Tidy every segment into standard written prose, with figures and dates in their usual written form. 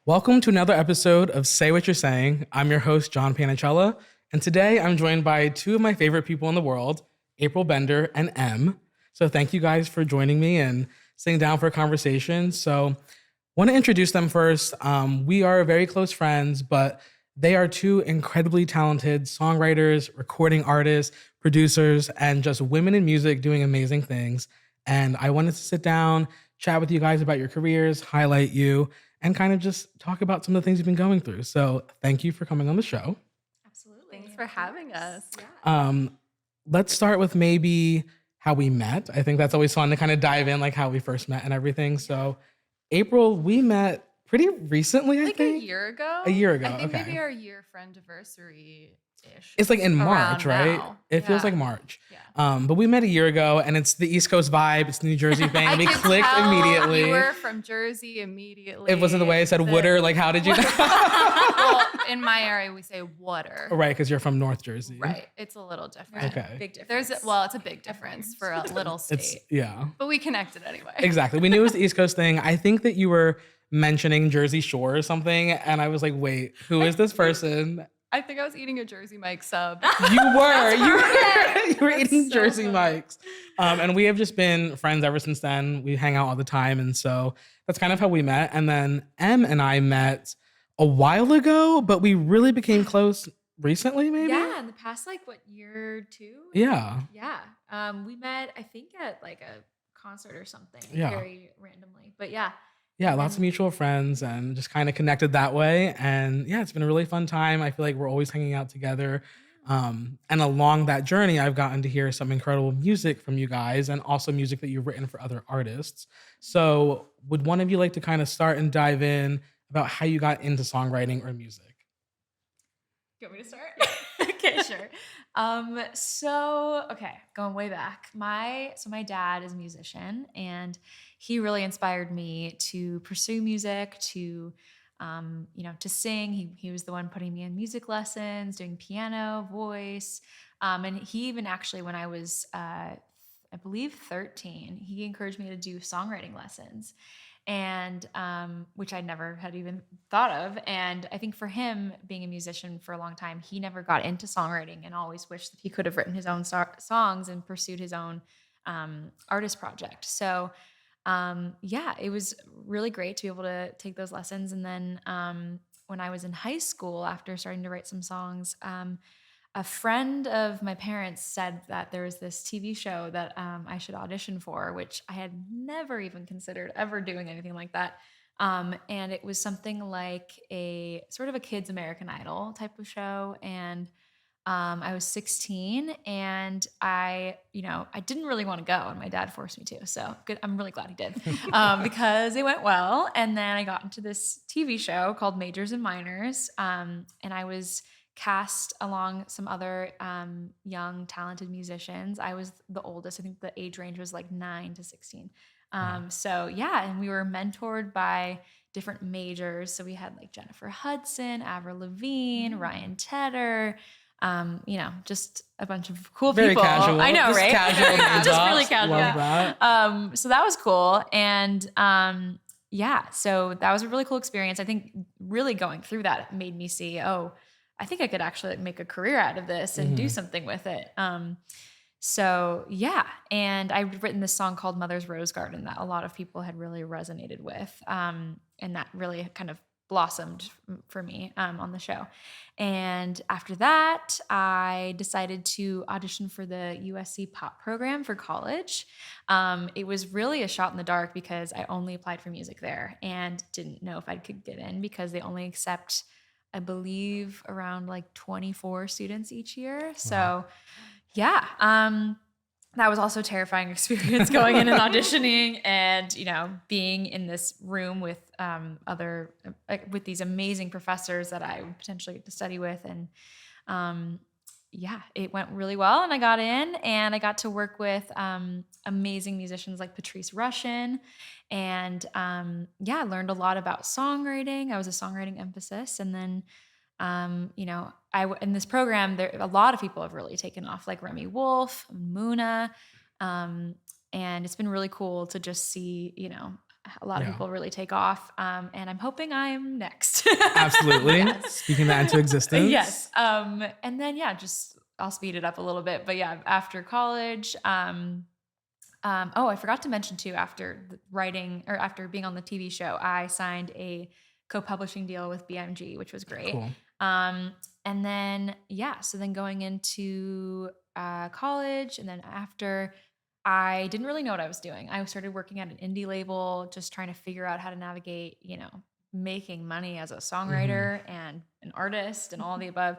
Welcome to another episode of Say What You're Saying. I'm your host, John Panichella, and today I'm joined by two of my favorite people in the world, April Bender and EMME. So thank you guys for joining me and sitting down for a conversation. So want to introduce them first. We are very close friends, but they are two incredibly talented songwriters, recording artists, producers, and just women in music doing amazing things. And I wanted to sit down, chat with you guys about your careers, highlight you, and kind of just talk about some of the things you've been going through. So thank you for coming on the show. Absolutely. Thanks for having us. Yeah. Let's start with maybe how we met. I think that's always fun to kind of dive in, like how we first met and everything. So April, we met pretty recently, I Like think. a year ago? A year ago, I think okay. maybe our year friendiversary-ish. It's like in March, Around right? now. It feels Yeah. like March. Yeah. But we met a year ago, and it's the East Coast vibe. It's New Jersey thing. I We could clicked tell immediately. You were from Jersey immediately. It wasn't the way I said wooder. Like, how did you know? Well, in my area, we say water. Right, because you're from North Jersey. Right. It's a little different. Okay. Big difference. It's a big difference for a little state. It's, yeah. But we connected anyway. Exactly. We knew it was the East Coast thing. I think that you were mentioning Jersey Shore or something, and I was like, wait, who is this person? I think I was eating a Jersey Mike sub. You were. You were That's eating so Jersey funny. Mikes. And we have just been friends ever since then. We hang out all the time. And so that's kind of how we met. And then Em and I met a while ago, but we really became close recently, maybe? Yeah, in the past, year or two? Yeah. Yeah. We met, I think, at like a concert or something. Yeah. Very randomly. But yeah. Yeah, lots of mutual friends and just kind of connected that way. And yeah, it's been a really fun time. I feel like we're always hanging out together. And along that journey, I've gotten to hear some incredible music from you guys and also music that you've written for other artists. So would one of you like to kind of start and dive in about how you got into songwriting or music? You want me to start? Okay, sure. Going way back. My dad is a musician, and he really inspired me to pursue music, to to sing. He was the one putting me in music lessons, doing piano, voice. And he even actually, when I was I believe 13, he encouraged me to do songwriting lessons. And which I never had even thought of. And I think for him, being a musician for a long time, he never got into songwriting and always wished that he could have written his own songs and pursued his own artist project. So it was really great to be able to take those lessons. And then when I was in high school, after starting to write some songs, a friend of my parents said that there was this TV show that I should audition for, which I had never even considered ever doing anything like that. And it was something like a sort of a kids American Idol type of show. And I was 16 and I didn't really want to go, and my dad forced me to. So good. I'm really glad he did because it went well. And then I got into this TV show called Majors and Minors. And I was cast along some other young, talented musicians. I was the oldest. I think the age range was like 9 to 16. And we were mentored by different majors. So we had like Jennifer Hudson, Avril Lavigne, Ryan Tedder, just a bunch of cool Very people. casual. I know, Just right? casual name Just drops. really casual. Love that. So that was cool. And so that was a really cool experience. I think really going through that made me see, I think I could actually make a career out of this and do something with it. And I've written this song called Mother's Rose Garden that a lot of people had really resonated with. And that really kind of blossomed for me on the show. And after that, I decided to audition for the USC pop program for college. It was really a shot in the dark because I only applied for music there and didn't know if I could get in because they only accept, I believe, around like 24 students each year. So that was also a terrifying experience going in and auditioning and, being in this room with with these amazing professors that I would potentially get to study with. And it went really well, and I got in and I got to work with amazing musicians like Patrice Rushen, and learned a lot about songwriting. I was a songwriting emphasis, and then in this program, a lot of people have really taken off, like Remy Wolf, Muna, and it's been really cool to just see a lot of Yeah. people really take off. And I'm hoping I'm next. Absolutely. Speaking that into existence. Yes. And then, I'll speed it up a little bit, but after college, I forgot to mention too, after writing or after being on the TV show, I signed a co-publishing deal with BMG, which was great. Cool. And then, so then going into college, and then after, I didn't really know what I was doing. I started working at an indie label, just trying to figure out how to navigate, making money as a songwriter and an artist and all the above.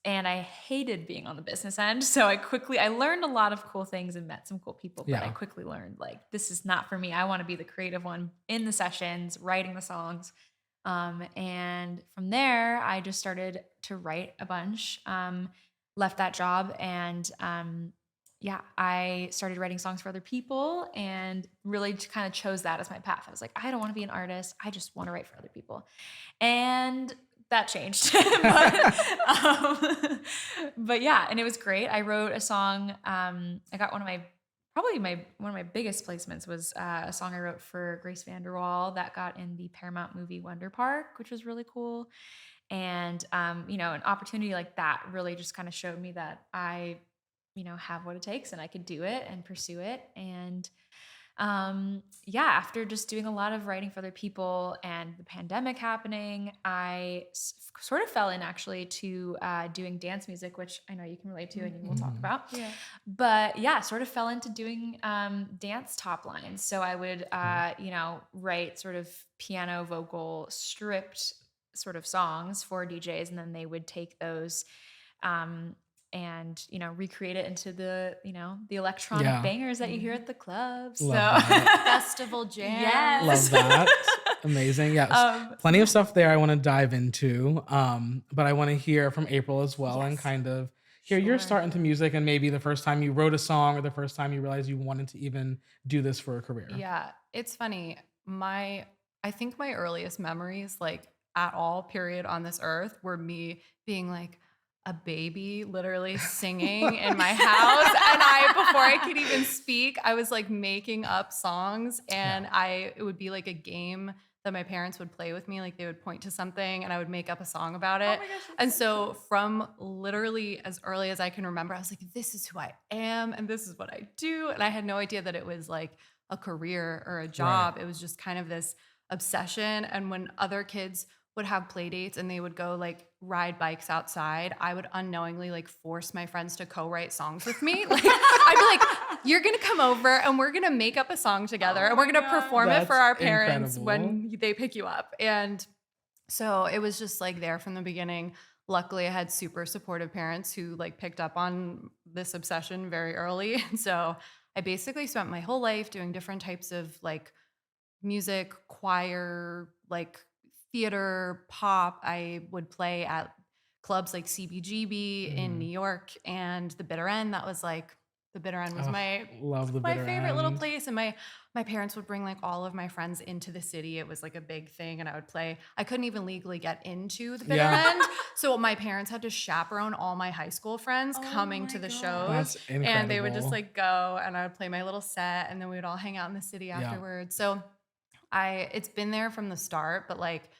And I hated being on the business end. So I learned a lot of cool things and met some cool people, but I quickly learned like, this is not for me. I want to be the creative one in the sessions, writing the songs. And from there, I just started to write a bunch, left that job, and I started writing songs for other people and really kind of chose that as my path. I was like, I don't want to be an artist. I just want to write for other people. And that changed. But and it was great. I wrote a song. I got one of my biggest placements was a song I wrote for Grace VanderWaal that got in the Paramount movie Wonder Park, which was really cool. And an opportunity like that really just kind of showed me that I have what it takes and I could do it and pursue it. And after just doing a lot of writing for other people and the pandemic happening, I sort of fell in actually to doing dance music, which I know you can relate to and we'll talk about. Yeah. But sort of fell into doing dance top lines. So I would, write sort of piano, vocal, stripped sort of songs for DJs, and then they would take those and recreate it into the the electronic bangers that you hear at the clubs. Festival jam. Yes. Love that. Amazing. Yes. Plenty of stuff there I want to dive into. But I want to hear from April as well and kind of hear your start into music and maybe the first time you wrote a song or the first time you realized you wanted to even do this for a career. Yeah, it's funny. I think my earliest memories, like at all period on this earth, were me being like a baby literally singing in my house. And before I could even speak, I was like making up songs, and it would be like a game that my parents would play with me. Like they would point to something and I would make up a song about it. Oh my gosh, and so from literally as early as I can remember, I was like, this is who I am and this is what I do. And I had no idea that it was like a career or a job. Right. It was just kind of this obsession. And when other kids would have play dates and they would go like ride bikes outside, I would unknowingly like force my friends to co-write songs with me. Like I'd be like, you're gonna come over and we're gonna make up a song together and we're gonna perform it for our parents when they pick you up. And so it was just like there from the beginning. Luckily I had super supportive parents who like picked up on this obsession very early. And so I basically spent my whole life doing different types of like music, choir, like theater, pop. I would play at clubs like CBGB in New York and the Bitter End. That was like, the Bitter End was my favorite little place. And my parents would bring like all of my friends into the city. It was like a big thing. And I would play. I couldn't even legally get into the Bitter End. So my parents had to chaperone all my high school friends coming to the shows. That's incredible. And they would just like go and I would play my little set and then we would all hang out in the city afterwards. So it's been there from the start, but like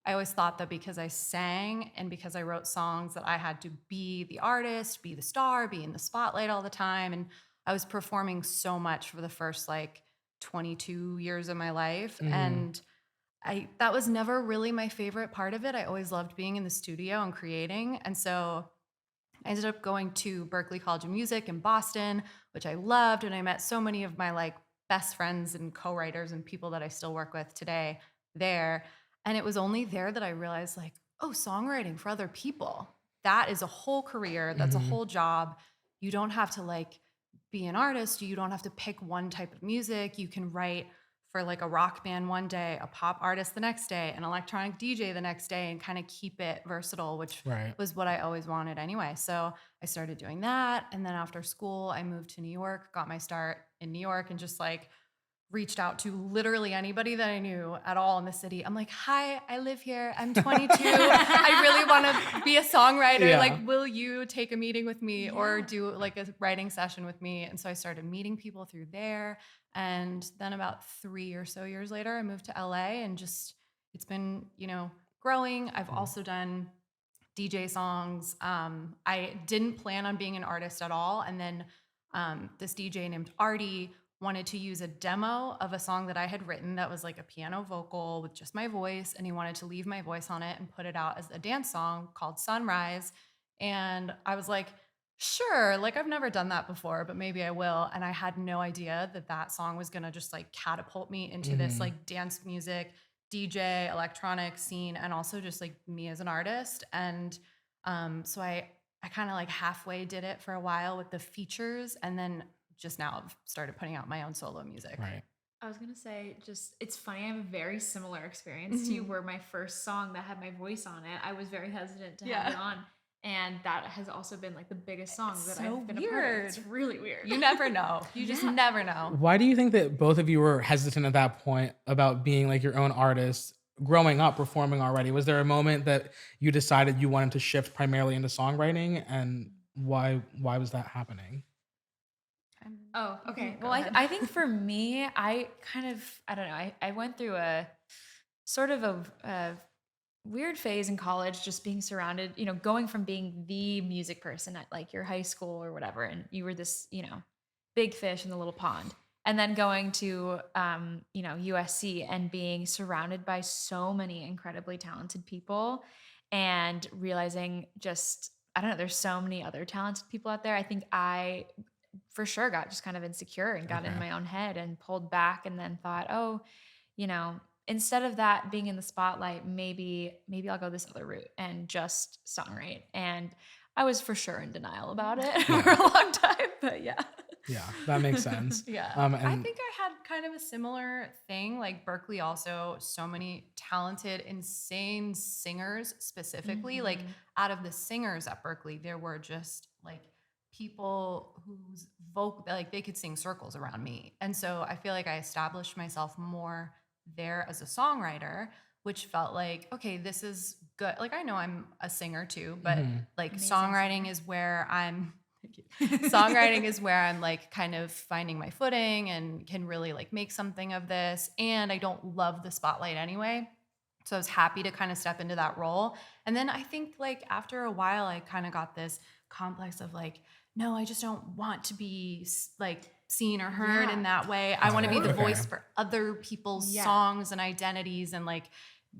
I always thought that because I sang and because I wrote songs that I had to be the artist, be the star, be in the spotlight all the time. And I was performing so much for the first like 22 years of my life. And that was never really my favorite part of it. I always loved being in the studio and creating. And so I ended up going to Berklee College of Music in Boston, which I loved. And I met so many of my like best friends and co-writers and people that I still work with today there. And it was only there that I realized like, oh, songwriting for other people, that is a whole career. That's a whole job. You don't have to like be an artist. You don't have to pick one type of music. You can write for like a rock band one day, a pop artist the next day, an electronic DJ the next day, and kind of keep it versatile, which was what I always wanted anyway. So I started doing that. And then after school, I moved to New York, got my start in New York, and just like reached out to literally anybody that I knew at all in the city. I'm like, hi, I live here. I'm 22. I really want to be a songwriter. Yeah. Like, will you take a meeting with me or do like a writing session with me? And so I started meeting people through there. And then about 3 or so years later, I moved to LA and just, it's been, growing. I've also done DJ songs. I didn't plan on being an artist at all. And then this DJ named Artie wanted to use a demo of a song that I had written that was like a piano vocal with just my voice. And he wanted to leave my voice on it and put it out as a dance song called Sunrise. And I was like, sure, like I've never done that before, but maybe I will. And I had no idea that that song was going to just like catapult me into this like dance music, DJ, electronic scene, and also just like me as an artist. And so I kind of like halfway did it for a while with the features, and then just now I've started putting out my own solo music. Right. I was gonna say, just it's funny. I have a very similar experience to you, where my first song that had my voice on it, I was very hesitant to have it on, and that has also been like the biggest song that I've been a part of. It's really weird. You never know. You just never know. Why do you think that both of you were hesitant at that point about being like your own artist, growing up performing already? Was there a moment that you decided you wanted to shift primarily into songwriting, and why was that happening? Oh, okay. Well, I think for me, I don't know. I went through a sort of a weird phase in college, just being surrounded, going from being the music person at like your high school or whatever, and you were this, big fish in the little pond. And then going to, USC and being surrounded by so many incredibly talented people and realizing just, I don't know, there's so many other talented people out there. I think I for sure got just kind of insecure and got in my own head and pulled back, and then thought, oh, instead of that being in the spotlight, maybe I'll go this other route and just songwrite. And I was for sure in denial about it for a long time, but yeah. Yeah, that makes sense. Yeah. And I think I had kind of a similar thing. Like Berkeley also, so many talented, insane singers specifically. Like out of the singers at Berkeley, there were just like people whose vocal, like they could sing circles around me. And so I feel like I established myself more there as a songwriter, which felt like, okay, this is good. Like I know I'm a singer too, but like songwriting is where I'm songwriting is where I'm like kind of finding my footing and can really like make something of this. And I don't love the spotlight anyway. So I was happy to kind of step into that role. And then I think like after a while, I kind of got this complex of like, no, I just don't want to be like seen or heard in that way. I want to be the voice for other people's songs and identities, and like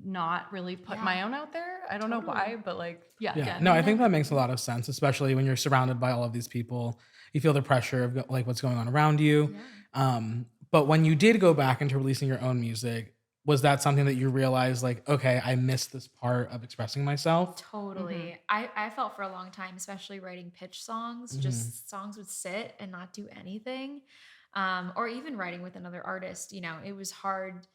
not really put my own out there. I don't know why, but like, No, I think that makes a lot of sense, especially when you're surrounded by all of these people. You feel the pressure of like what's going on around you. But when you did go back into releasing your own music, was that something that you realized like, okay, I missed this part of expressing myself? Totally. I felt for a long time, especially writing pitch songs, just songs would sit and not do anything. Or even writing with another artist, it was hard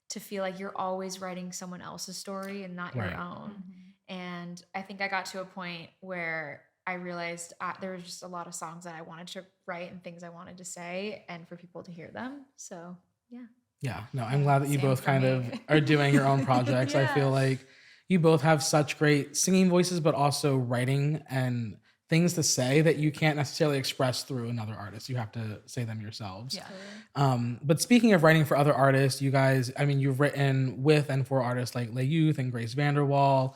to feel like you're always writing someone else's story and not your own. And I think I got to a point where I realized there was just a lot of songs that I wanted to write and things I wanted to say and for people to hear them. So, yeah. Yeah, no, I'm glad that you both kind me. of are doing your own projects. I feel like you both have such great singing voices, but also writing and things to say that you can't necessarily express through another artist. You have to say them yourselves. Yeah. But speaking of writing for other artists, you guys, I mean, you've written with and for artists like Le Youth and Grace VanderWaal.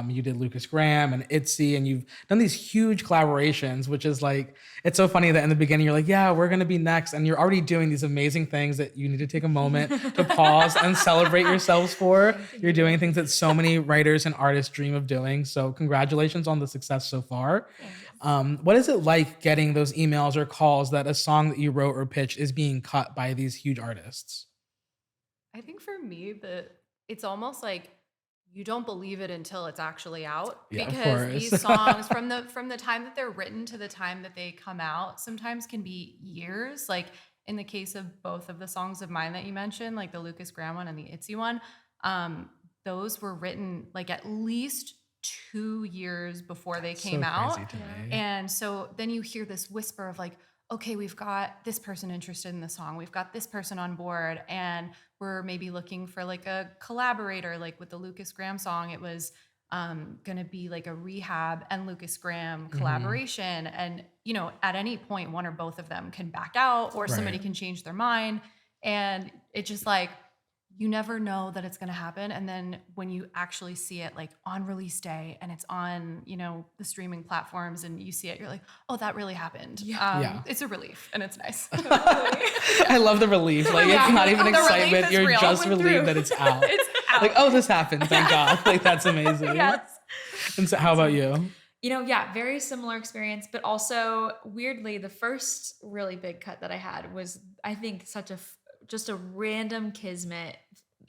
You did Lukas Graham and ITZY, and you've done these huge collaborations, which is like, it's so funny that in the beginning you're like, yeah, we're going to be next. And you're already doing these amazing things that you need to take a moment to pause and celebrate yourselves for. You're doing things that so many writers and artists dream of doing. So congratulations on the success so far. What is it like getting those emails or calls that a song that you wrote or pitched is being cut by these huge artists? I think for me, it's almost like you don't believe it until it's actually out, because these songs from the time that they're written to the time that they come out sometimes can be years. Like in the case of both of the songs of mine that you mentioned, like the Lukas Graham one and the ITZY one, those were written like at least 2 years before they came out. To me. And so then you hear this whisper of like, okay, we've got this person interested in the song. We've got this person on board, and we're maybe looking for like a collaborator. Like with the Lukas Graham song, it was going to be like a Rehab and Lukas Graham collaboration. And, at any point, one or both of them can back out, or somebody can change their mind. And it just like, you never know that it's going to happen. And then when you actually see it like on release day and it's on, the streaming platforms and you see it, you're like, oh, that really happened. It's a relief and it's nice. I love the relief. Like it's not even excitement. You're real. just relieved that it's out. It's out. Like, oh, this happened. Thank God. Like that's amazing. Yes. And so how about you? Very similar experience, but also weirdly, the first really big cut that I had was, I think, just a random kismet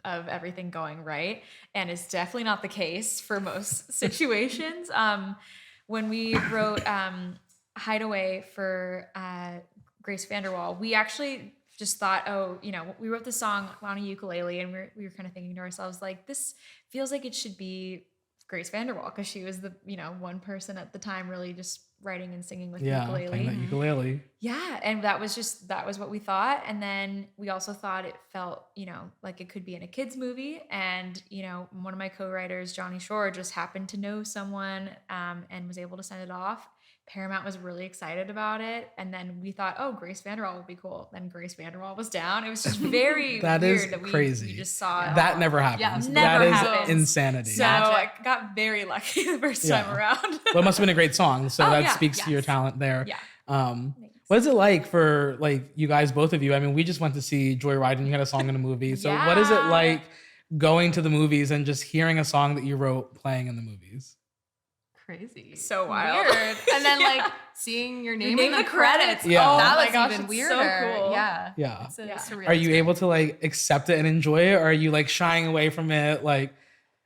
of everything going right. And it's definitely not the case for most situations. When we wrote Hideaway for Grace VanderWaal, we actually just thought, we wrote the song on a ukulele, and we were kind of thinking to ourselves, like, this feels like it should be Grace VanderWaal, because she was the, one person at the time really just writing and singing with ukulele. Playing that ukulele. Yeah, and that was what we thought. And then we also thought it felt, like it could be in a kids movie. And, one of my co-writers, Johnny Shore, just happened to know someone and was able to send it off. Paramount was really excited about it. And then we thought, oh, Grace VanderWaal would be cool. Then Grace VanderWaal was down. It was just very that weird is that crazy. We just saw it. That never happens. Yeah, that never is happens. insanity. So I got very lucky the first time around. Well, it must have been a great song. So that speaks to your talent there. Yeah. What is it like for like you guys, both of you? I mean, we just went to see Joyride and you had a song in a movie. So what is it like going to the movies and just hearing a song that you wrote playing in the movies? Crazy. So wild. Weird. And then like seeing your name in the credits. Yeah. Oh, that my was gosh, even it's weirder. so cool. Yeah. Yeah. It's a surreal Are you able to like accept it and enjoy it? Or are you like shying away from it? Like,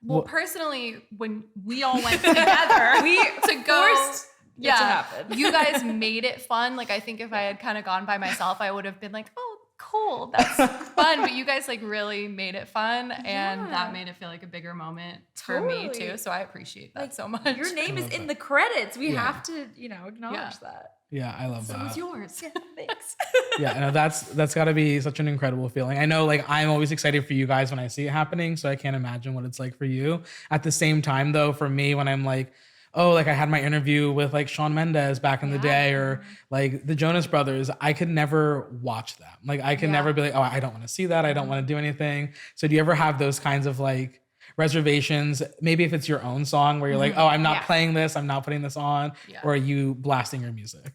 well, personally, when we all went together, to go. Yeah, to happen. You guys made it fun. Like, I think if I had kind of gone by myself, I would have been like, oh, cool, that's fun. But you guys like really made it fun, and that made it feel like a bigger moment for me too. So I appreciate that so much. Your name is in the credits. We have to, acknowledge that. Yeah, I love that. So it's yours. Yeah, thanks. Yeah, no, that's got to be such an incredible feeling. I know, like, I'm always excited for you guys when I see it happening, so I can't imagine what it's like for you. At the same time, though, for me, when I'm like, oh, like I had my interview with like Shawn Mendes back in the day, or like the Jonas Brothers, I could never watch them. Like I could never be like, oh, I don't want to see that. I don't want to do anything. So do you ever have those kinds of like reservations? Maybe if it's your own song where you're like, oh, I'm not playing this, I'm not putting this on, or are you blasting your music?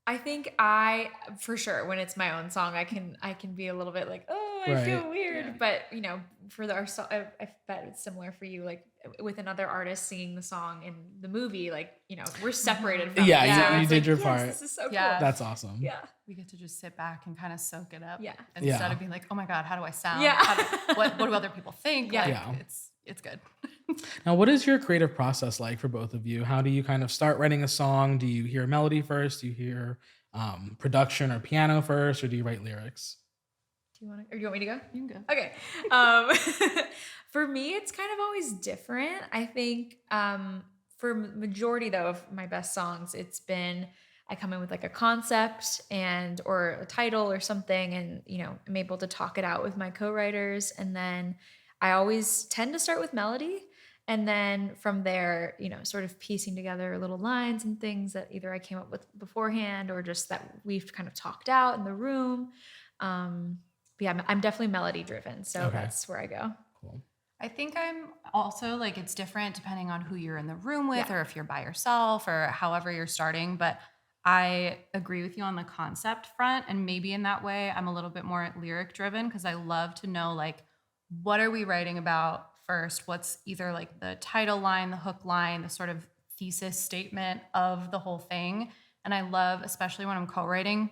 I think for sure, when it's my own song, I can be a little bit like, oh, I feel weird. Yeah. But, for our song, I bet it's similar for you. Like with another artist singing the song in the movie, like, we're separated from it. Yeah, you did your part. This is so cool. That's awesome. Yeah. We get to just sit back and kind of soak it up. Yeah. Instead of being like, oh my God, how do I sound? Yeah. What do other people think? Yeah. Like, it's good. Now, what is your creative process like for both of you? How do you kind of start writing a song? Do you hear melody first? Do you hear production or piano first, or do you write lyrics? Do you want me to go? You can go. Okay. For me, it's kind of always different. I think for majority though of my best songs, it's been I come in with like a concept or a title or something, and I'm able to talk it out with my co-writers, and then I always tend to start with melody. And then from there, sort of piecing together little lines and things that either I came up with beforehand or just that we've kind of talked out in the room. But yeah, I'm definitely melody driven. So that's where I go. Cool. I think I'm also like, it's different depending on who you're in the room with or if you're by yourself or however you're starting. But I agree with you on the concept front. And maybe in that way, I'm a little bit more lyric driven because I love to know like, what are we writing about first? What's either like the title line, the hook line, the sort of thesis statement of the whole thing. And I love, especially when I'm co-writing,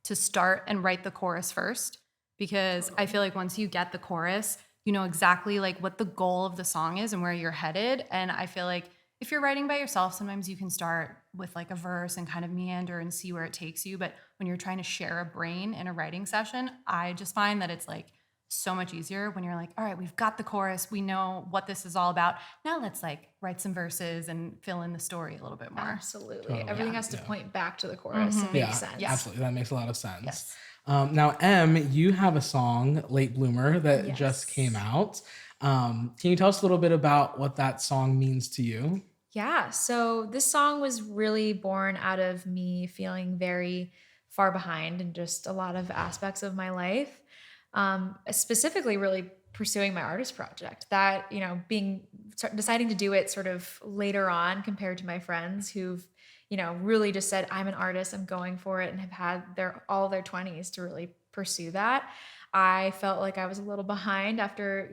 to start and write the chorus first, because I feel like once you get the chorus, you know exactly like what the goal of the song is and where you're headed. And I feel like if you're writing by yourself, sometimes you can start with like a verse and kind of meander and see where it takes you. But when you're trying to share a brain in a writing session, I just find that it's like so much easier when you're like, all right, we've got the chorus. We know what this is all about. Now let's like write some verses and fill in the story a little bit more. Absolutely. Totally. Everything has to point back to the chorus. It makes sense. Absolutely. That makes a lot of sense. Yes. Now, Em, you have a song, Late Bloomer, that just came out. Can you tell us a little bit about what that song means to you? Yeah. So this song was really born out of me feeling very far behind in just a lot of aspects of my life. Specifically really pursuing my artist project that, deciding to do it sort of later on compared to my friends who've, really just said, I'm an artist, I'm going for it, and have had all their 20s to really pursue that. I felt like I was a little behind after,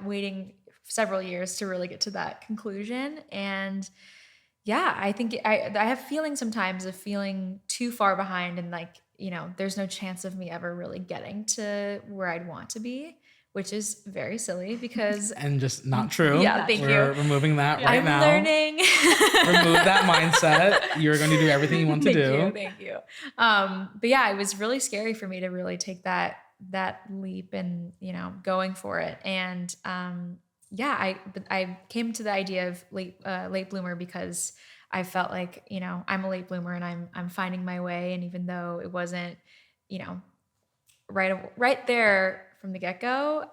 waiting several years to really get to that conclusion. And yeah, I think I have feelings sometimes of feeling too far behind and like, there's no chance of me ever really getting to where I'd want to be, which is very silly because... And just not true. Yeah, thank you. We're removing that right now. I'm learning. Remove that mindset. You're going to do everything you want to do. Thank you. But yeah, it was really scary for me to really take that leap and, going for it. And I came to the idea of late bloomer because I felt like, I'm a late bloomer and I'm finding my way. And even though it wasn't, right there from the get-go,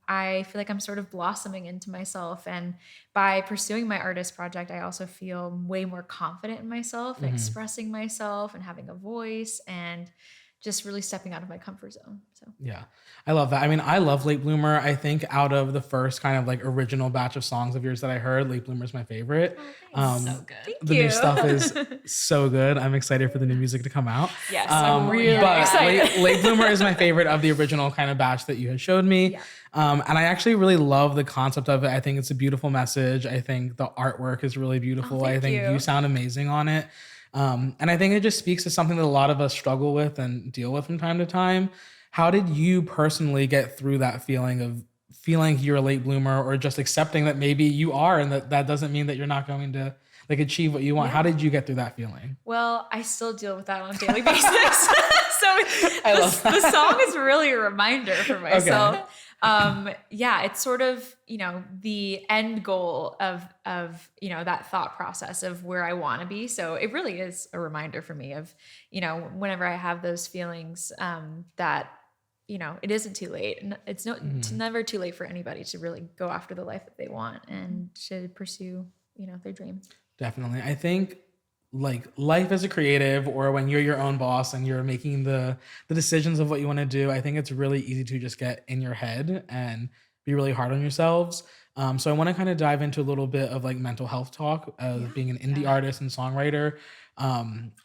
I feel like I'm sort of blossoming into myself. And by pursuing my artist project, I also feel way more confident in myself and expressing myself and having a voice and just really stepping out of my comfort zone. So yeah, I love that. I mean, I love Late Bloomer. I think out of the first kind of like original batch of songs of yours that I heard, Late Bloomer is my favorite. Oh, so good. Thank you. New stuff is so good. I'm excited for the new music to come out. Yes, I'm really excited. Late Bloomer is my favorite of the original kind of batch that you had showed me. Yeah. And I actually really love the concept of it. I think it's a beautiful message. I think the artwork is really beautiful. I think you sound amazing on it. And I think it just speaks to something that a lot of us struggle with and deal with from time to time. How did you personally get through that feeling of feeling you're a late bloomer or just accepting that maybe you are and that doesn't mean that you're not going to like achieve what you want? Yeah. How did you get through that feeling? Well, I still deal with that on a daily basis. So the song is really a reminder for myself. Okay. It's sort of, the end goal of, that thought process of where I want to be. So it really is a reminder for me of, whenever I have those feelings, that, it isn't too late and it's never too late for anybody to really go after the life that they want and to pursue, their dream. Definitely. I think like life as a creative or when you're your own boss and you're making the decisions of what you want to do, I think it's really easy to just get in your head and be really hard on yourselves. So I want to kind of dive into a little bit of like mental health talk of being an indie artist and songwriter.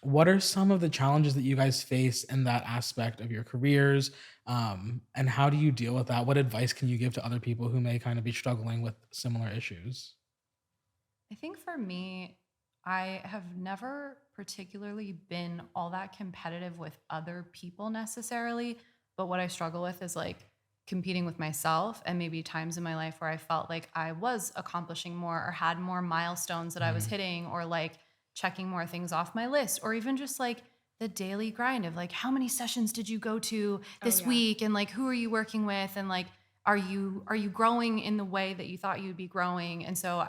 What are some of the challenges that you guys face in that aspect of your careers? And how do you deal with that? What advice can you give to other people who may kind of be struggling with similar issues? I think for me, I have never particularly been all that competitive with other people necessarily, but what I struggle with is like competing with myself and maybe times in my life where I felt like I was accomplishing more or had more milestones that I was hitting or like checking more things off my list or even just like the daily grind of like how many sessions did you go to this week and like who are you working with and like are you growing in the way that you thought you'd be growing? And so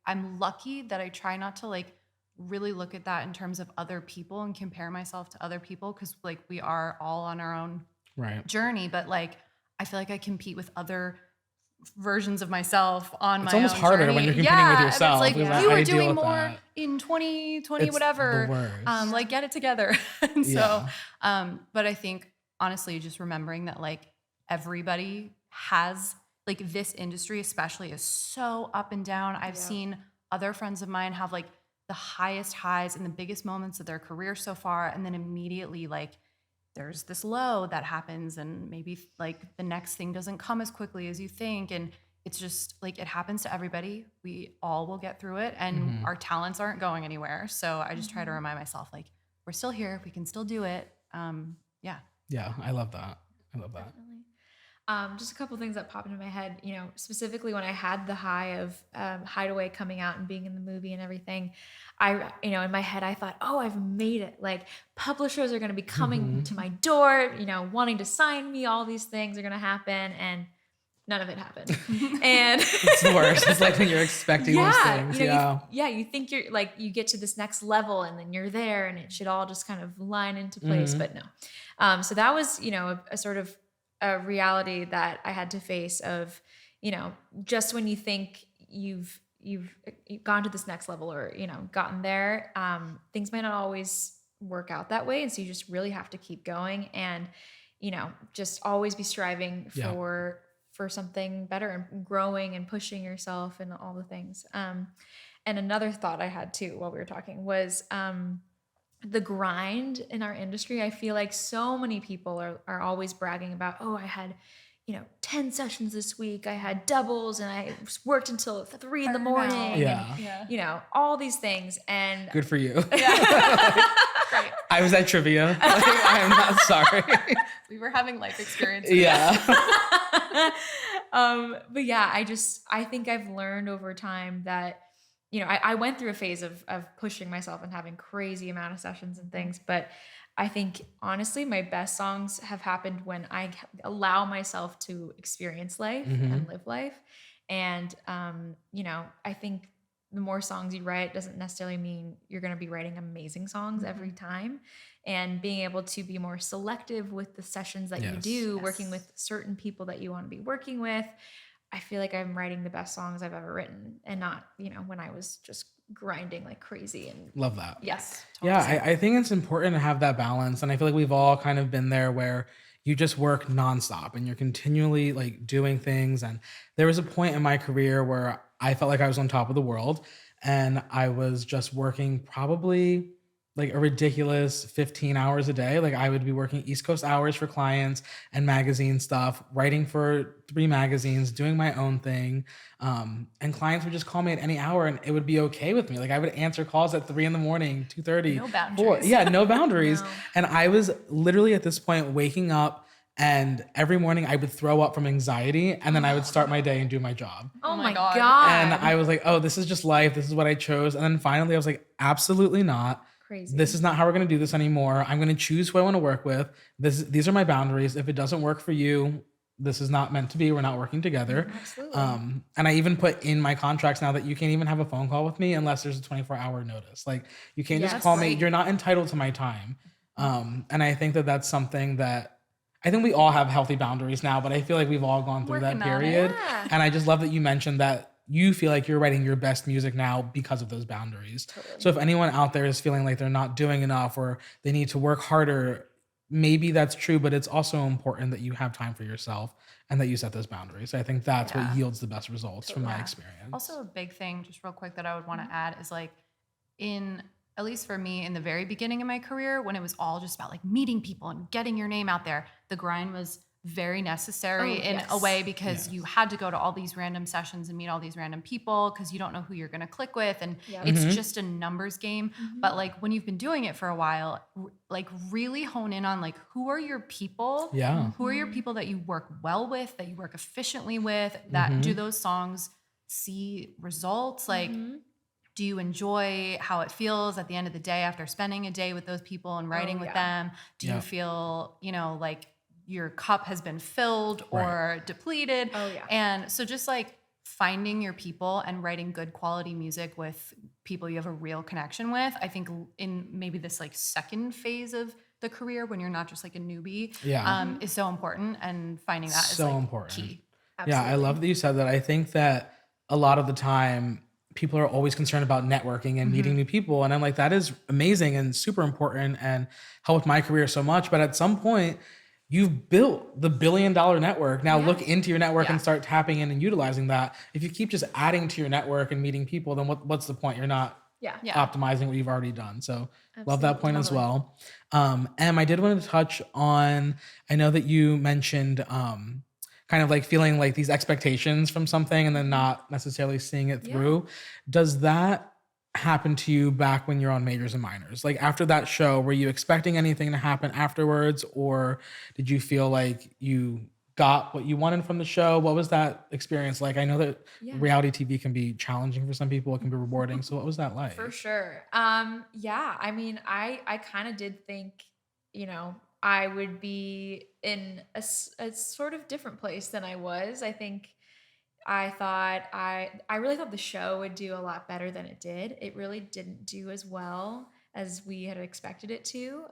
I'm lucky that I try not to like really look at that in terms of other people and compare myself to other people because like we are all on our own journey, but like I feel like I compete with other versions of myself on my own journey. It's almost harder when you're competing with yourself. It's like you were doing more in 2020, whatever. Like get it together. And so, but I think honestly, just remembering that like everybody has like this industry especially is so up and down. I've seen other friends of mine have like the highest highs and the biggest moments of their career so far. And then immediately like there's this low that happens and maybe like the next thing doesn't come as quickly as you think. And it's just like, it happens to everybody. We all will get through it and our talents aren't going anywhere. So I just try to remind myself, like, we're still here. We can still do it. Yeah. I love that. I love that. Definitely. Just a couple things that popped into my head, specifically when I had the high of Hideaway coming out and being in the movie and everything, in my head, I thought, oh, I've made it. Like publishers are going to be coming to my door, wanting to sign me, all these things are going to happen. And none of it happened. And it's the worst. It's like when you're expecting those things. You think you're like, you get to this next level and then you're there and it should all just kind of line into place, but no. So that was, a sort of a reality that I had to face of, just when you think you've gone to this next level or, gotten there, things might not always work out that way. And so you just really have to keep going and, just always be striving for something better and growing and pushing yourself and all the things. And another thought I had too, while we were talking was, the grind in our industry. I feel like so many people are always bragging about, oh, I had, 10 sessions this week. I had doubles and I worked until 3 in the morning. And, all these things. And good for you. Great. I was at trivia. I'm not sorry. We were having life experiences. Yeah. But yeah, I think I've learned over time that, I went through a phase of pushing myself and having crazy amount of sessions and things, but I think honestly, my best songs have happened when I allow myself to experience life and live life. And, I think the more songs you write doesn't necessarily mean you're going to be writing amazing songs every time. And being able to be more selective with the sessions that you do, working with certain people that you want to be working with. I feel like I'm writing the best songs I've ever written and not, when I was just grinding like crazy. And love that. Yes. Totally. Yeah. I think it's important to have that balance. And I feel like we've all kind of been there where you just work nonstop and you're continually like doing things. And there was a point in my career where I felt like I was on top of the world and I was just working probably like a ridiculous 15 hours a day. Like I would be working East Coast hours for clients and magazine stuff, writing for 3 magazines, doing my own thing. And clients would just call me at any hour and it would be okay with me. Like I would answer calls at 3 a.m, 2:30. No boundaries. No boundaries. No. And I was literally at this point waking up and every morning I would throw up from anxiety and then I would start my day and do my job. Oh my God. And I was like, oh, this is just life. This is what I chose. And then finally I was like, absolutely not. Crazy. This is not how we're going to do this anymore. I'm going to choose who I want to work with. These are my boundaries. If it doesn't work for you, this is not meant to be. We're not working together. Absolutely. And I even put in my contracts now that you can't even have a phone call with me unless there's a 24-hour notice. Like you can't just call me. You're not entitled to my time. And I think that that's something that I think we all have healthy boundaries now, but I feel like we've all gone through that period. Yeah. And I just love that you mentioned that you feel like you're writing your best music now because of those boundaries. Totally. So if anyone out there is feeling like they're not doing enough or they need to work harder, maybe that's true, but it's also important that you have time for yourself and that you set those boundaries. I think that's what yields the best results from my experience. Also a big thing, just real quick, that I would want to add is like at least for me in the very beginning of my career, when it was all just about like meeting people and getting your name out there, the grind was very necessary in a way because you had to go to all these random sessions and meet all these random people because you don't know who you're going to click with. And it's just a numbers game. But like when you've been doing it for a while, like really hone in on like, who are your people? Yeah. Who are your people that you work well with, that you work efficiently with, that do those songs see results? Like, do you enjoy how it feels at the end of the day after spending a day with those people and writing with them? Do you feel, like your cup has been filled or depleted? Oh yeah. And so just like finding your people and writing good quality music with people you have a real connection with, I think in maybe this like second phase of the career when you're not just like a newbie, is so important. And finding that is like important. Key. Absolutely. Yeah, I love that you said that. I think that a lot of the time people are always concerned about networking and meeting new people. And I'm like, that is amazing and super important and helped my career so much. But at some point, you've built the $1 billion network. Now look into your network and start tapping in and utilizing that. If you keep just adding to your network and meeting people, then what's the point? You're not optimizing what you've already done. So love that point as well. Em, I did want to touch on, I know that you mentioned kind of like feeling like these expectations from something and then not necessarily seeing it through. Does that happen to you back when you're on majors and minors? Like after that show, were you expecting anything to happen afterwards, or did you feel like you got what you wanted from the show? What was that experience like? I know that reality TV can be challenging for some people. It can be rewarding. So what was that like? For sure. Yeah, I mean, I kind of did think, I would be in a sort of different place than I was. I think I really thought the show would do a lot better than it did. It really didn't do as well as we had expected it to.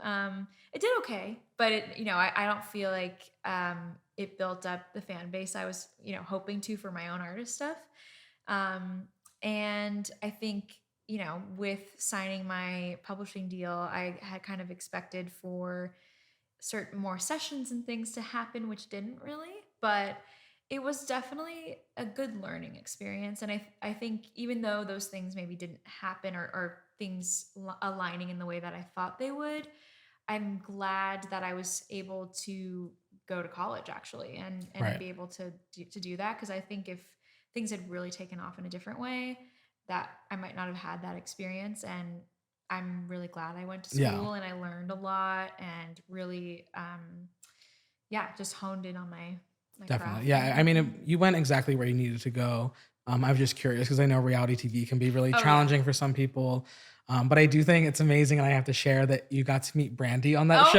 It did okay, but I don't feel like it built up the fan base I was, hoping to for my own artist stuff. And I think, with signing my publishing deal, I had kind of expected for certain more sessions and things to happen, which didn't really, but it was definitely a good learning experience. And I think even though those things maybe didn't happen or things aligning in the way that I thought they would, I'm glad that I was able to go to college actually and Right. be able to do that. Cause I think if things had really taken off in a different way, that I might not have had that experience. And I'm really glad I went to school and I learned a lot and really, just honed in on my Definitely. craft. Yeah. I mean, you went exactly where you needed to go. I was just curious because I know reality TV can be really challenging for some people. But I do think it's amazing, and I have to share that you got to meet Brandy on that show.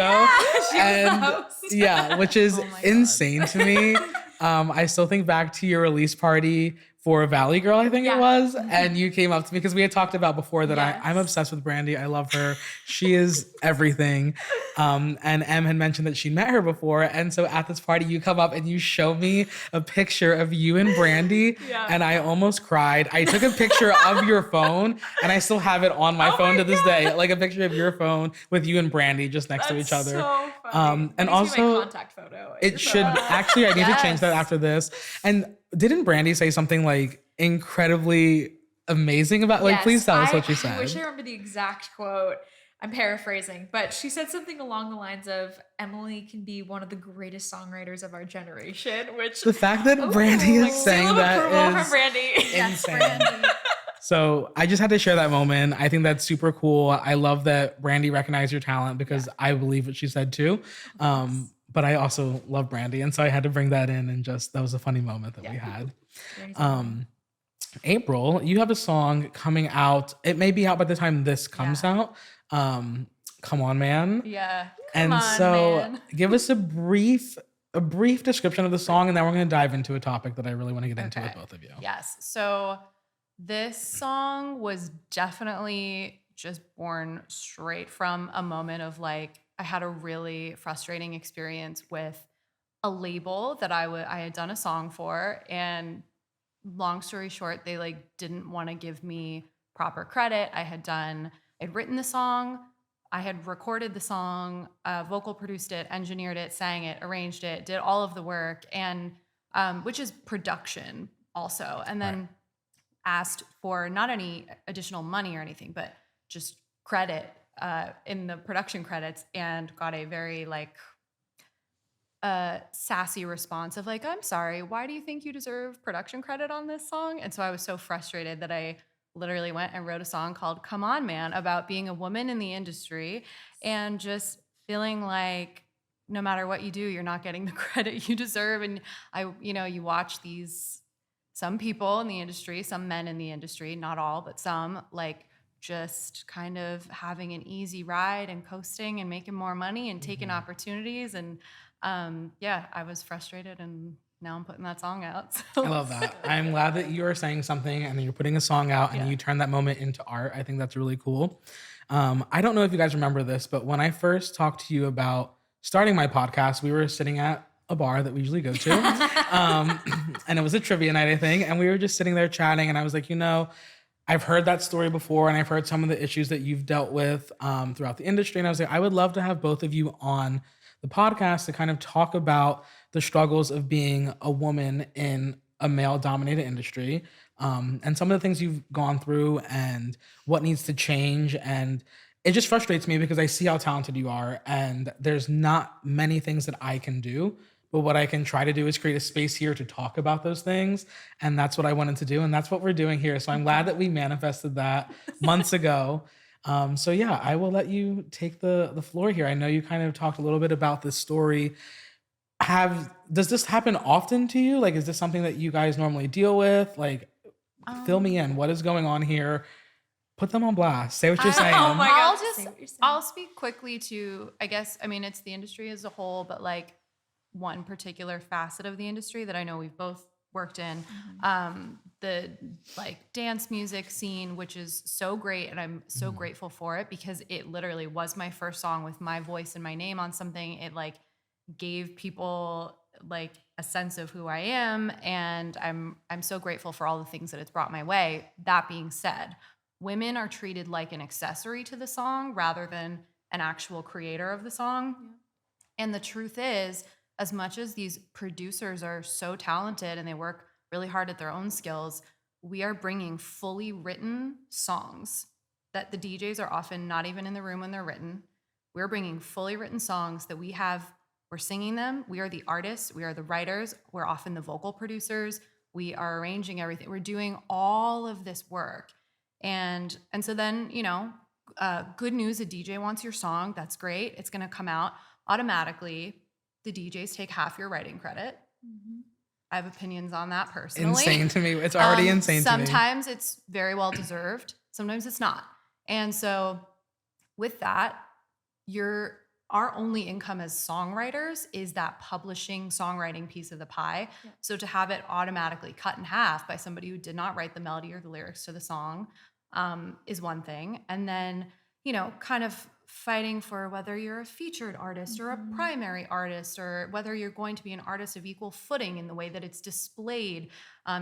Yeah, she was the host. Which is insane to me. I still think back to your release party for Valley Girl, I think it was, and you came up to me because we had talked about before that I'm obsessed with Brandy. I love her. She is everything. And Em had mentioned that she met her before, and so at this party, you come up and you show me a picture of you and Brandy, and I almost cried. I took a picture of your phone, and I still have it on my phone to this day, like a picture of your phone with you and Brandy just next to each other. So funny. And also, my contact photo. It should actually. I need to change that after this. And didn't Brandy say something like incredibly amazing about? Like, please tell us what she said. I wish I remember the exact quote. I'm paraphrasing, but she said something along the lines of, Emily can be one of the greatest songwriters of our generation, which the fact that Brandy is saying that is from Brandy. insane. So I just had to share that moment. I think that's super cool. I love that Brandy recognized your talent because I believe what she said too. But I also love Brandy. And so I had to bring that in, and just, that was a funny moment that we had. April, you have a song coming out. It may be out by the time this comes out. Come On Man. Yeah. Give us a brief description of the song, and then we're going to dive into a topic that I really want to get into with both of you. Yes. So this song was definitely just born straight from a moment of like, I had a really frustrating experience with a label that I had done a song for, and long story short, they like didn't want to give me proper credit. I'd written the song, I had recorded the song, vocal produced it, engineered it, sang it, arranged it, did all of the work, and which is production also. And then asked for not any additional money or anything, but just credit in the production credits, and got a very like sassy response of like, I'm sorry, why do you think you deserve production credit on this song? And so I was so frustrated that I literally went and wrote a song called Come On Man about being a woman in the industry and just feeling like no matter what you do, you're not getting the credit you deserve. And you watch some people in the industry, some men in the industry, not all, but some, like just kind of having an easy ride and coasting and making more money and taking opportunities. And I was frustrated, and now I'm putting that song out. So. I love that. I'm glad that you are saying something and then you're putting a song out and you turn that moment into art. I think that's really cool. I don't know if you guys remember this, but when I first talked to you about starting my podcast, we were sitting at a bar that we usually go to. And it was a trivia night, I think. And we were just sitting there chatting, and I was like, I've heard that story before, and I've heard some of the issues that you've dealt with throughout the industry. And I was like, I would love to have both of you on the podcast to kind of talk about the struggles of being a woman in a male-dominated industry, and some of the things you've gone through and what needs to change. And it just frustrates me because I see how talented you are, and there's not many things that I can do. But what I can try to do is create a space here to talk about those things. And that's what I wanted to do. And that's what we're doing here. So I'm glad that we manifested that months ago. I will let you take the floor here. I know you kind of talked a little bit about this story. does this happen often to you? Like, is this something that you guys normally deal with? Like, fill me in. What is going on here? Put them on blast. Say what you're saying. Oh my I'll God. just say what you're saying. I'll speak quickly to, I guess, I mean, it's the industry as a whole, but like one particular facet of the industry that I know we've both worked in, the like dance music scene, which is so great. And I'm so grateful for it because it literally was my first song with my voice and my name on something. It like gave people like a sense of who I am. And I'm so grateful for all the things that it's brought my way. That being said, women are treated like an accessory to the song rather than an actual creator of the song. Yeah. And the truth is, as much as these producers are so talented and they work really hard at their own skills, we are bringing fully written songs that the DJs are often not even in the room when they're written. We're bringing fully written songs that we're singing them. We are the artists. We are the writers. We're often the vocal producers. We are arranging everything. We're doing all of this work. And so then, good news, a DJ wants your song. That's great. It's going to come out automatically. The DJs take half your writing credit. Mm-hmm. I have opinions on that personally. Insane to me. It's already insane to me. Sometimes it's very well deserved. Sometimes it's not. And so with that, our only income as songwriters is that publishing, songwriting piece of the pie. Yeah. So to have it automatically cut in half by somebody who did not write the melody or the lyrics to the song is one thing. And then, kind of fighting for whether you're a featured artist or a primary artist, or whether you're going to be an artist of equal footing in the way that it's displayed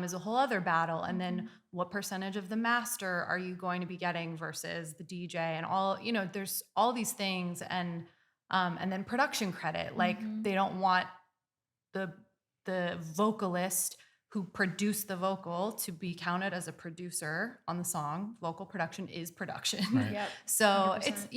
is a whole other battle. And then what percentage of the master are you going to be getting versus the DJ and all, there's all these things. And then production credit, like they don't want the vocalist who produced the vocal to be counted as a producer on the song. Vocal production is production. Right. Yep. So 100%. it's,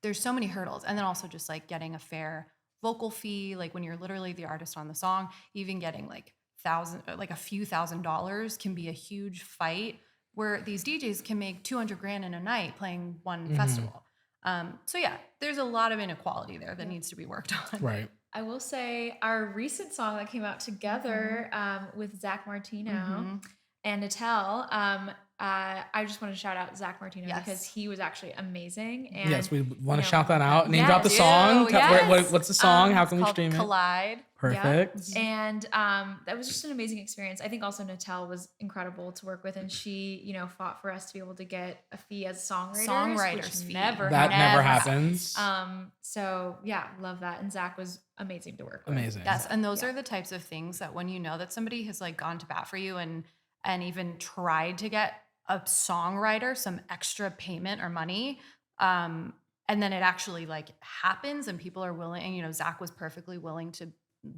there's so many hurdles. And then also just like getting a fair vocal fee, like when you're literally the artist on the song, even getting like a few $1,000s can be a huge fight, where these DJs can make $200,000 in a night playing one festival. So yeah, there's a lot of inequality there that needs to be worked on. Right. I will say our recent song that came out together with Zach Martino and Natel, I just want to shout out Zach Martino because he was actually amazing. And, yes, we want to shout that out. Name drop the song. What's the song? How can we stream it? Collide. Perfect. Yep. And that was just an amazing experience. I think also Natel was incredible to work with, and she, fought for us to be able to get a fee as songwriters, which never happens. So yeah, love that. And Zach was amazing to work with. Amazing. Yes, and those are the types of things that when you know that somebody has like gone to bat for you and even tried to get a songwriter some extra payment or money, and then it actually like happens and people are willing, and Zach was perfectly willing to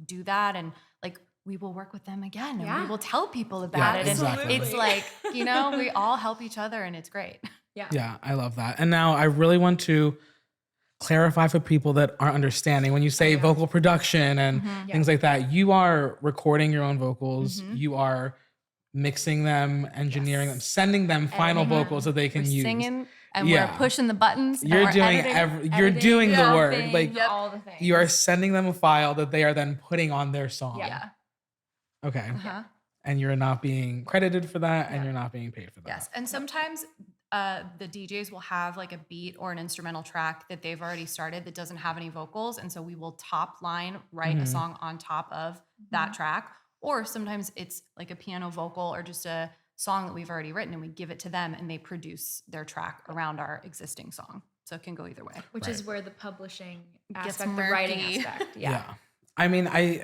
do that, and like we will work with them again and we will tell people about it. Exactly. And it's like, we all help each other and it's great. Yeah, I love that. And now I really want to clarify for people that aren't understanding, when you say vocal production and things like that, you are recording your own vocals, you are mixing them, engineering them, sending them final vocals that they can use. Singing and we're pushing the buttons. You're doing you're doing the work. Like all the things. You are sending them a file that they are then putting on their song. Yeah. Okay. And you're not being credited for that, and you're not being paid for that. Yes. And sometimes the DJs will have like a beat or an instrumental track that they've already started that doesn't have any vocals, and so we will top line write a song on top of that track. Or sometimes it's like a piano vocal or just a song that we've already written, and we give it to them and they produce their track around our existing song. So it can go either way. Which is where the publishing Gets aspect, the writing aspect. Yeah. I mean, I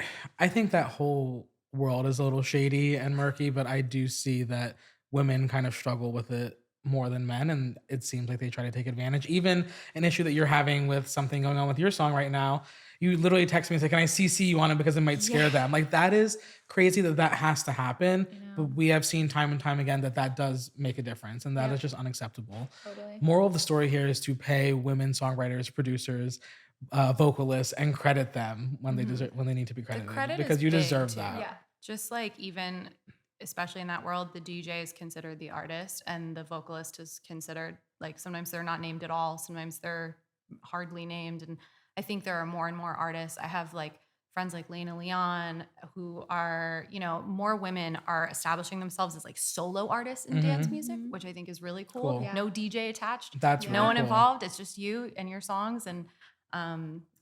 think that whole world is a little shady and murky, but I do see that women kind of struggle with it more than men, and it seems like they try to take advantage. Even an issue that you're having with something going on with your song right now, you literally text me and say, can I CC you on it because it might scare them? Like, that is crazy that has to happen. But we have seen time and time again that does make a difference, and that is just unacceptable. Totally. Moral of the story here is to pay women songwriters, producers, vocalists, and credit them when they deserve, when they need to be credited, because you deserve that. Yeah. Just like even, especially in that world, the DJ is considered the artist and the vocalist is considered, like, sometimes they're not named at all. Sometimes they're hardly named. And I think there are more and more artists. I have like friends like Lena Leon, who are, you know, more women are establishing themselves as like solo artists in dance music, which I think is really cool. Cool. No DJ attached. That's no really one cool. involved. It's just you and your songs. And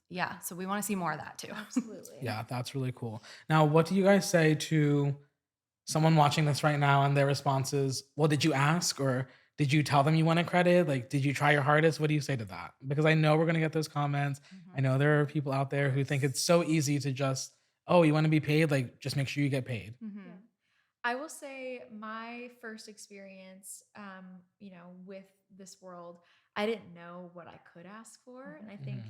yeah, so we want to see more of that too. Absolutely. Yeah, that's really cool. Now, what do you guys say to someone watching this right now and their response is, well, did you ask or did you tell them you wanted credit? Like, did you try your hardest? What do you say to that? Because I know we're going to get those comments. I know there are people out there who think it's so easy to just, oh, you want to be paid? Like, just make sure you get paid. Yeah. I will say my first experience, you know, with this world, I didn't know what I could ask for. And I think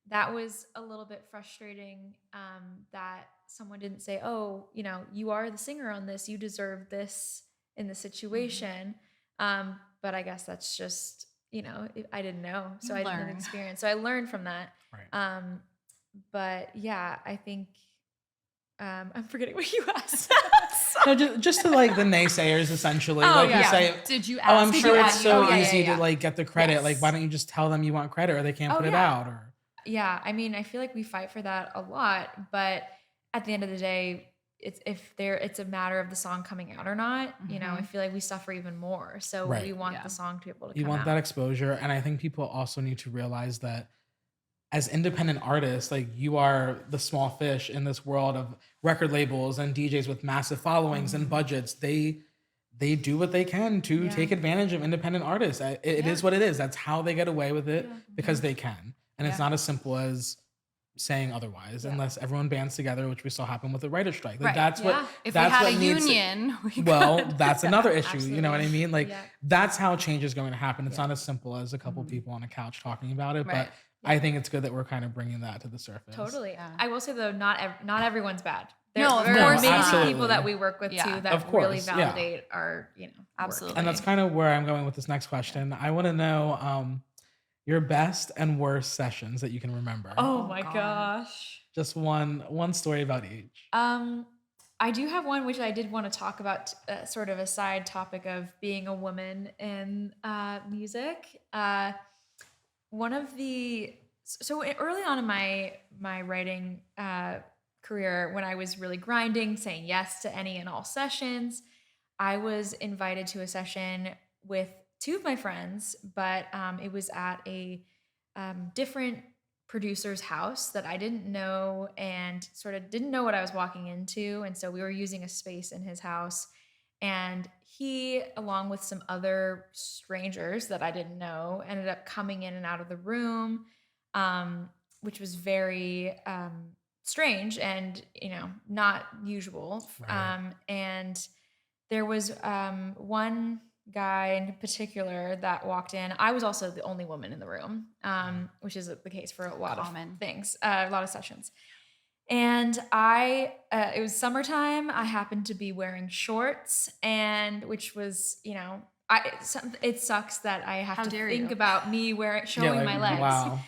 that was a little bit frustrating, that someone didn't say, oh, you know, you are the singer on this, you deserve this in the situation. But I guess that's just, you know, I didn't know. So I didn't have experience. So I learned from that. Right. But yeah, I think, I'm forgetting what you asked. No, just to like the naysayers, essentially. Like you say, did you ask? oh, I'm sure it's so easy yeah. to like get the credit. Like, why don't you just tell them you want credit or they can't put it out? Or yeah, I mean, I feel like we fight for that a lot, but at the end of the day, it's a matter of the song coming out or not. You know, I feel like we suffer even more. So we want the song to be able to come out. You want that exposure. And I think people also need to realize that as independent artists, like you are the small fish in this world of record labels and DJs with massive followings and budgets. They do what they can to take advantage of independent artists. It is what it is. That's how they get away with it because they can. And it's not as simple as saying otherwise, unless everyone bands together, which we saw happen with the writer's strike. Like that's what if that's we had what a union. Well, that's another issue. Absolutely. You know what I mean? Like that's how change is going to happen. It's not as simple as a couple people on a couch talking about it, but I think it's good that we're kind of bringing that to the surface. Totally. I will say though, not everyone's bad. There No, of are course amazing not. people that we work with too that really validate our, you know, Absolutely. And that's kind of where I'm going with this next question. I want to know your best and worst sessions that you can remember. Oh my gosh. Just one story about each. I do have one which I did want to talk about, sort of a side topic of being a woman in music. So early on in my writing career, when I was really grinding, saying yes to any and all sessions, I was invited to a session with two of my friends, but it was at a different producer's house that I didn't know and sort of didn't know what I was walking into. And so we were using a space in his house. And he, along with some other strangers that I didn't know, ended up coming in and out of the room, which was very strange and, you know, not usual. Right. And there was one guy in particular that walked in. I was also the only woman in the room, which is the case for a lot of things, a lot of sessions. And it was summertime. I happened to be wearing shorts, and which was, you know, it sucks that I have to think about me showing my legs. Wow.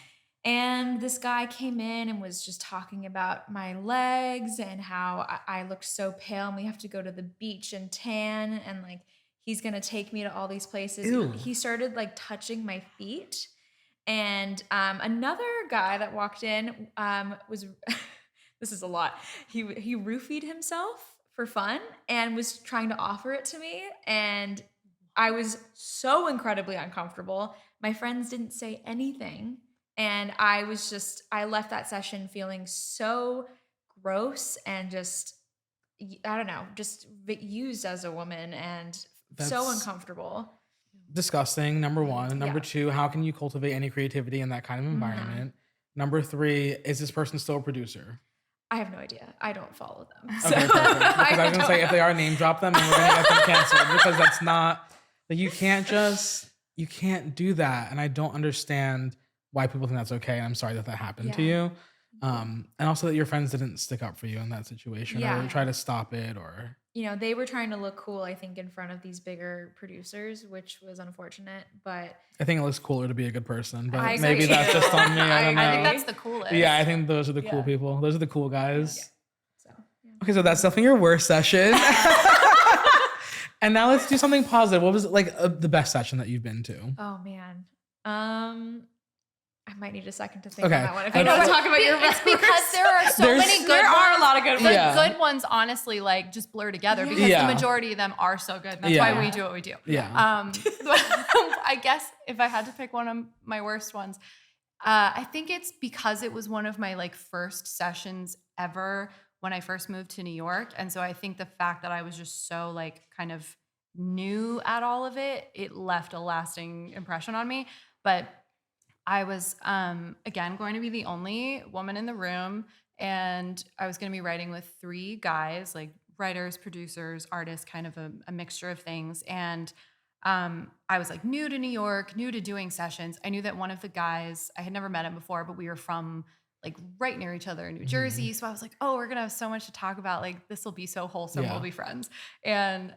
And this guy came in and was just talking about my legs and how I looked so pale and we have to go to the beach and tan and like he's gonna take me to all these places. Ew. He started like touching my feet. And another guy that walked in was this is a lot. He roofied himself for fun and was trying to offer it to me. And I was so incredibly uncomfortable. My friends didn't say anything. And I left that session feeling so gross and just, I don't know, just used as a woman and so uncomfortable. Disgusting, number one. Number two, how can you cultivate any creativity in that kind of environment? Number three, is this person still a producer? I have no idea. I don't follow them. Okay, perfect. Because I was going to say, if they are, name drop them and we're going to get them canceled because that's not, like, you can't do that. And I don't understand why people think that's okay. I'm sorry that happened to you. And also that your friends didn't stick up for you in that situation or try to stop it or... You know, they were trying to look cool, I think, in front of these bigger producers, which was unfortunate, but... I think it looks cooler to be a good person, but maybe that's just on me. I don't know. I think that's the coolest. Yeah, I think those are the cool people. Those are the cool guys. Yeah. Okay, so that's definitely your worst session. And now let's do something positive. What was like the best session that you've been to? Oh, man. I might need a second to think on that one. If you don't talk about your It's because there are so many good there are ones. a lot of good The ones. Yeah. good ones honestly like just blur together because Yeah. the majority of them are so good. That's Yeah. why we do what we do. Yeah. I guess if I had to pick one of my worst ones, I think it's because it was one of my like first sessions ever when I first moved to New York. And so I think the fact that I was just so like kind of new at all of it, it left a lasting impression on me. But I was, again, going to be the only woman in the room. And I was going to be writing with 3 guys, like writers, producers, artists, kind of a mixture of things. And I was like new to New York, new to doing sessions. I knew that one of the guys, I had never met him before, but we were from like right near each other in New Jersey. So I was like, oh, we're going to have so much to talk about. Like, this will be so wholesome. Yeah. We'll be friends. And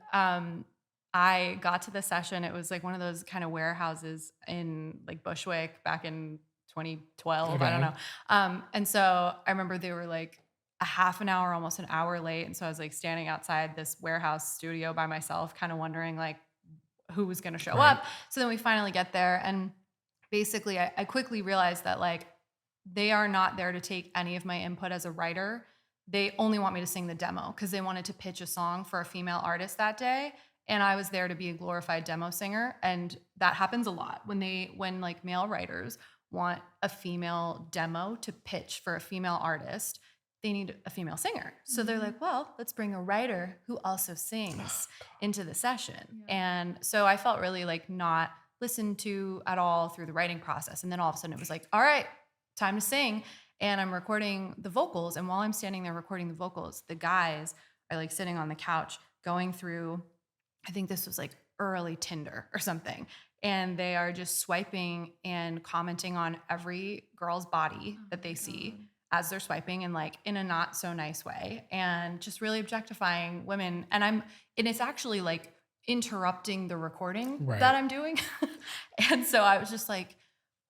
I got to the session. It was like one of those kind of warehouses in like Bushwick back in 2012. I don't know. And so I remember they were like a half an hour, almost an hour late. And so I was like standing outside this warehouse studio by myself, kind of wondering like who was going to show up. So then we finally get there. And basically I quickly realized that like they are not there to take any of my input as a writer. They only want me to sing the demo because they wanted to pitch a song for a female artist that day. And I was there to be a glorified demo singer. And that happens a lot when like male writers want a female demo to pitch for a female artist, they need a female singer. So they're like, well, let's bring a writer who also sings into the session. Yeah. And so I felt really like not listened to at all through the writing process. And then all of a sudden it was like, all right, time to sing. And I'm recording the vocals. And while I'm standing there recording the vocals, the guys are like sitting on the couch going through, I think this was like early Tinder or something. And they are just swiping and commenting on every girl's body that they see as they're swiping, and like in a not so nice way, and just really objectifying women. And it's actually like interrupting the recording that I'm doing. And so I was just like,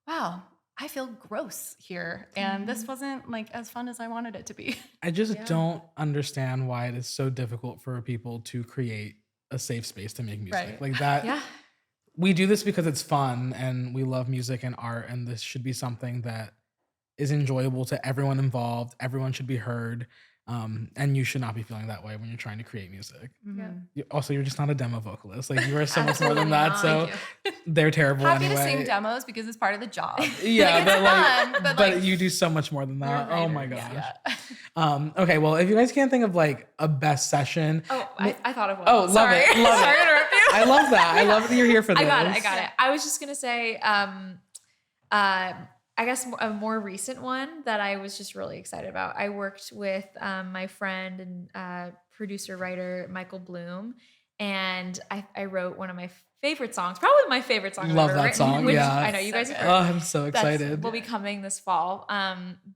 wow, I feel gross here. And this wasn't like as fun as I wanted it to be. I just don't understand why it is so difficult for people to create a safe space to make music like that. Yeah. We do this because it's fun and we love music and art, and this should be something that is enjoyable to everyone involved. Everyone should be heard. And you should not be feeling that way when you're trying to create music. Also, you're just not a demo vocalist. Like, you are so much more than that. So they're terrible Happy anyway. to sing demos because it's part of the job. But you do so much more than that. Oh my gosh. Yeah. Okay, well, if you guys can't think of like a best session. Oh, I thought of one. Oh, sorry. Love it. Sorry to interrupt you. I love that. I love that you're here for this. I got it. I was just going to say, I guess a more recent one that I was just really excited about. I worked with my friend and producer writer Michael Bloom, and I wrote one of my favorite songs, probably my favorite song. Love I've ever that written, song. which Yeah, I know you guys have heard. Oh, I'm so excited. Will be coming this fall.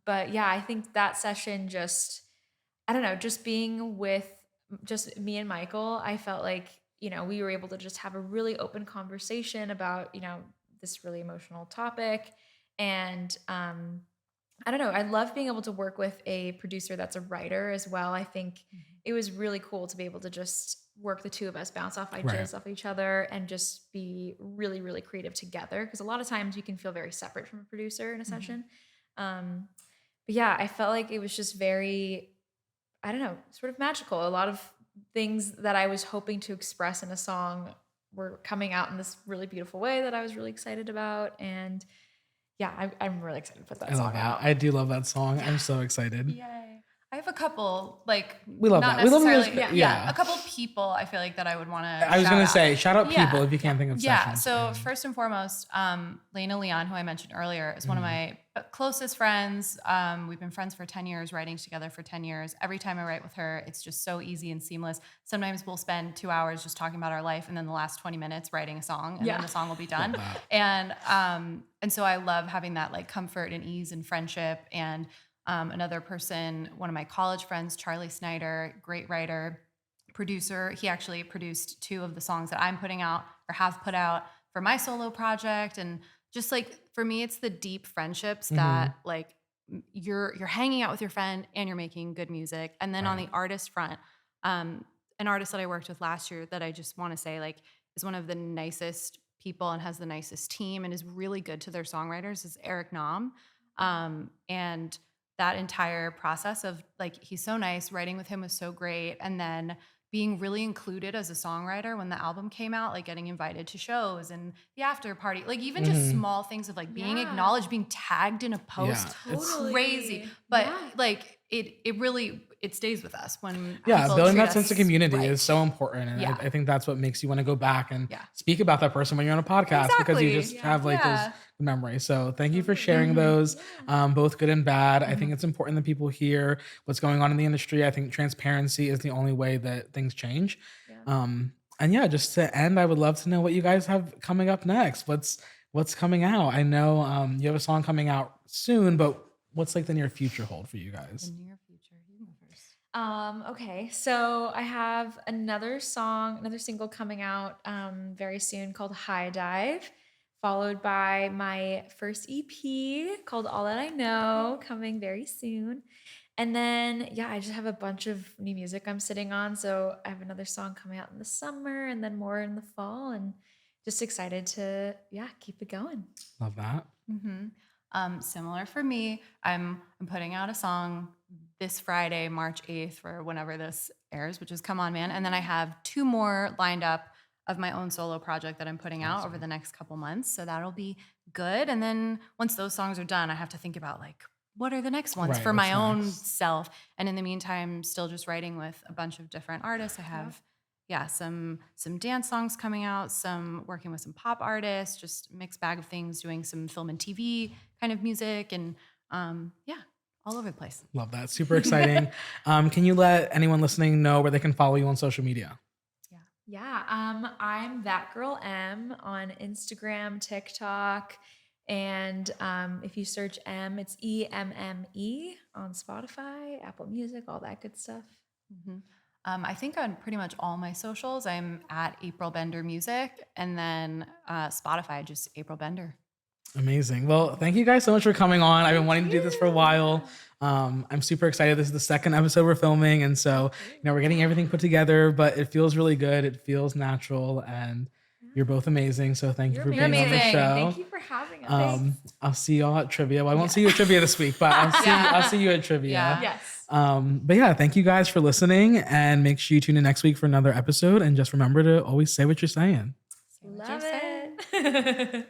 But yeah, I think that session just, I don't know, just being with just me and Michael, I felt like, you know, we were able to just have a really open conversation about, you know, this really emotional topic. And I don't know, I love being able to work with a producer that's a writer as well. I think it was really cool to be able to just work the two of us, bounce off ideas off each other, and just be really, really creative together. Because a lot of times you can feel very separate from a producer in a session. But yeah, I felt like it was just very, I don't know, sort of magical. A lot of things that I was hoping to express in a song were coming out in this really beautiful way that I was really excited about. And yeah, I'm really excited to put that song out. I do love that song. I'm so excited. Yay. I have a couple, like, we love not that. We love necessarily, a couple people I feel like that I would want to I was going to say, shout out people if you can't think of sessions. So first and foremost, Lena Leon, who I mentioned earlier, is one of my closest friends. We've been friends for 10 years, writing together for 10 years. Every time I write with her, it's just so easy and seamless. Sometimes we'll spend 2 hours just talking about our life, and then the last 20 minutes writing a song, and then the song will be done. And so I love having that like comfort and ease and friendship. And another person, one of my college friends, Charlie Snyder, great writer, producer. He actually produced 2 of the songs that I'm putting out or have put out for my solo project. And just like, for me, it's the deep friendships that like you're hanging out with your friend and you're making good music. And then on the artist front, an artist that I worked with last year that I just want to say like is one of the nicest people and has the nicest team and is really good to their songwriters is Eric Nam. And that entire process of like, he's so nice, writing with him was so great. And then being really included as a songwriter when the album came out, like getting invited to shows and the after party, like even just small things of like being acknowledged, being tagged in a post. It's crazy. But like it really, it stays with us when building that sense of community is so important. And I think that's what makes you want to go back and speak about that person when you're on a podcast because you just have like those memories. So thank you for sharing those, both good and bad. I think it's important that people hear what's going on in the industry. I think transparency is the only way that things change. And just to end, I would love to know what you guys have coming up next. What's coming out? I know you have a song coming out soon, but what's like the near future hold for you guys? The near future, you go first. Okay, so I have another single coming out very soon called High Dive, followed by my first EP called All That I Know, coming very soon. And then, I just have a bunch of new music I'm sitting on. So I have another song coming out in the summer and then more in the fall, and just excited to, keep it going. Love that. Similar for me, I'm putting out a song this Friday, March 8th, for whenever this airs, which is Come On Man. And then I have 2 more lined up of my own solo project that I'm putting out over the next couple months. So that'll be good. And then once those songs are done, I have to think about like, what are the next ones for my own self? And in the meantime, still just writing with a bunch of different artists. I have some dance songs coming out, some working with some pop artists, just mixed bag of things, doing some film and TV kind of music, and all over the place. Love that. Super exciting. Can you let anyone listening know where they can follow you on social media? I'm That Girl M on Instagram, TikTok, and if you search M, it's EMME on Spotify, Apple Music, all that good stuff. I think on pretty much all my socials, I'm at April Bender Music, and then Spotify, just April Bender. Amazing. Well, thank you guys so much for coming on. I've been wanting to do this for a while. I'm super excited. This is the second episode we're filming, and so we're getting everything put together, but it feels really good. It feels natural, and you're both amazing. So thank you for being on the show. Thank you for having us. I'll see y'all at trivia. Well, I won't see you at trivia this week, but I'll see you at trivia. Yes. But thank you guys for listening, and make sure you tune in next week for another episode. And just remember to always say what you're saying. Love it.